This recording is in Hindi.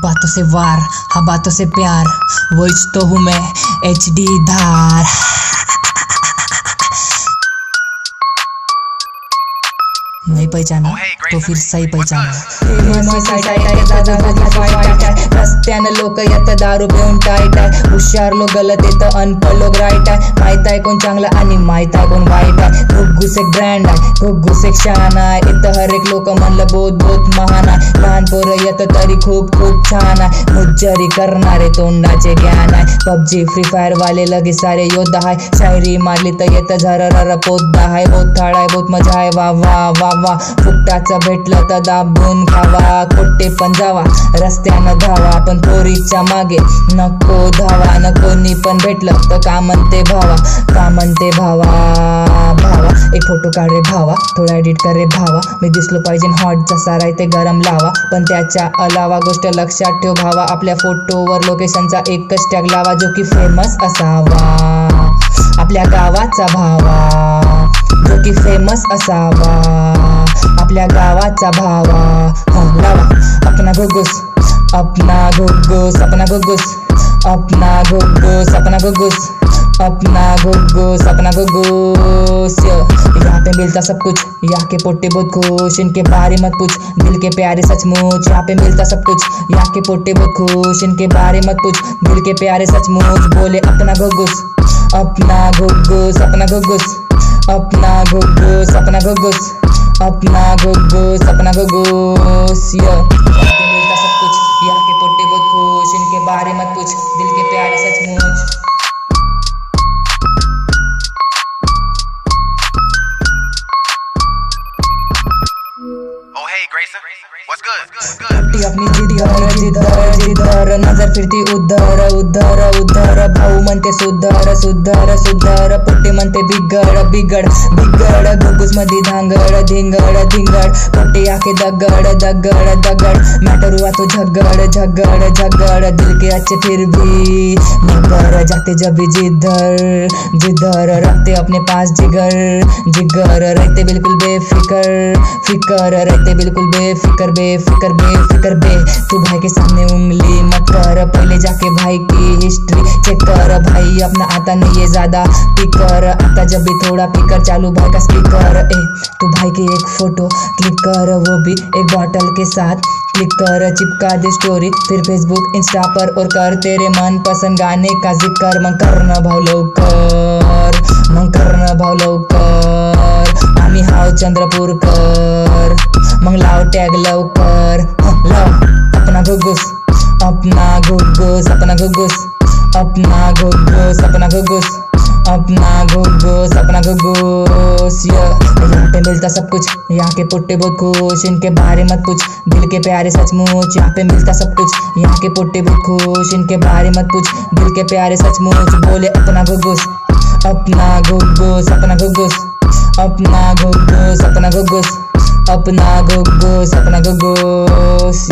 बातों से वार, हाँ बातों से प्यार, वो तो हूँ मैं HD धार। नहीं पहचाना तो फिर सही पहचाना। रस्त्यानं लोक येतं दारू पिऊन टाईट आहे, हुशार लोक गलत येतं अनपढ लोक राईट आहे, माहित आहे कोण चांगला आणि माहित आहे कोण वाईट आहे, घुग्गुस एक ब्रँड आहे घुग्गुस एक शान आहे, इथं हर एक लोक म्हणलं बहुत बहुत महान आहे, लहान पोरं येतं तरी खूप खूप छान आहे, मुज्जरी करणारे तोंडाचे ज्ञान आहे, PUBG फ्री फायर वाले लगे सारे योद्धा आहे, शायरी मारली तर येतं झरर पोद्दा आहे, बहुत थाळा आहे बहुत मजा आहे वा वा वा वा, फुकटाचं भेटलं तर दाबून खावा, कोट्टे पण जावा रस्त्यानं धावा, पण पोरीच्या मागे नको धावा, न कोणी पण भेटलं तर का म्हणते भावा, का म्हणते भावा भावा, एक फोटो काढ रे भावा, थोडा एडिट कर रे भावा, मी दिसलो पाहिजे हॉट जसा राहते गरम लावा, पण त्याच्या अलावा गोष्ट लक्षात ठेव भावा, आपल्या फोटोवर लोकेशनचा एकच टॅग लावा, जो की फेमस असावा, आपल्या गावाचा भावा, जो की फेमस असावा, आपल्या गावाचा भावा, लावा अपना घुग्गुस, अपना घुग्गुस, अपना घुग्गुस, अपना घुग्गुस, अपना घुग्गुस, अपना घुग्गुस, अपना घुग्गुस। यहाँ पे मिलता सब कुछ, यहाँ के पोटे बहुत खुश, इनके बारे मत पूछ, दिल के प्यारे सचमुच, यहाँ पे मिलता सब कुछ, यहाँ के पोटे बहुत खुश, इनके बारे मत पूछ, दिल के प्यारे सचमुच, बोले अपना घुग्गुस, अपना घुग्गुस, अपना घुग्गुस, अपना घुग्गुस, अपना घुग्गुस, अपना घुग्गुस, अपना घुग्गुस। मिलता सब कुछ, यहाँ के पोटे बहुत खुश, इनके बारे मत पूछ, दिल के प्यारे सचमुच। What's good? अपनी जिधर जिधर नजर फिरती उद्धर उद्धर उद्धर, भाऊ म्हणते सुधर सुधर सुधर, पोटे म्हणते बिगड बिगड बिगड, घुग्गुस मध्ये धांगड धिंगड धिंगड, पोटे आखे दगड दगड दगड, मॅटर हुआ तो झगड़ झगड़ झगड़, दिल के अच्छे फिर भी नगर, जाते जब भी जिधर जिधर, रखते अपने पास जिगर जिगर, रहते बिल्कुल बेफिकर फिकर, रहते बिल्कुल बेफिकर बेफिकर बेफिकर बे, तू भाई के सामने उंगली मत कर, पहले जाके भाई की हिस्ट्री चेक कर, भाई अपना आता नहीं है ज्यादा पिकर, आता जब भी थोड़ा पिकर, चालू भाई का स्पीकर, तू भाई की एक फोटो क्लिक कर, वो भी एक बॉटल के साथ क्लिक कर, चिपका दे स्टोरी फिर फेसबुक इंस्टा पर, और कर तेरे मन पसंद गाने का जिक्र, मग करणं भाव लवकर, मग करणं भाव लवकर, आम्ही हाव चंद्रपूरकर, मग लाव टॅग लवकर, लाव अपना घुग्गुस, अपना घुग्गुस, अपना घुग्गुस, अपना घुग्गुस, अपना घुग्गुस, अपना घुग्गुस, अपना घुग्गुस। यहाँ पे मिलता सब कुछ, यहाँ के पोटे बहुत खुश, इनके बारे मत पूछ, दिल के प्यारे सचमुच, यहाँ पे मिलता सब कुछ, यहाँ के पोटे बहुत खुश, इनके बारे मत पूछ, दिल के प्यारे सचमुच, बोले अपना घुग्गुस, अपना घुग्गुस, अपना घुग्गुस, अपना घुग्गुस, अपना घुग्गुस, अपना घुग्गुस, अपना घुग्गुस।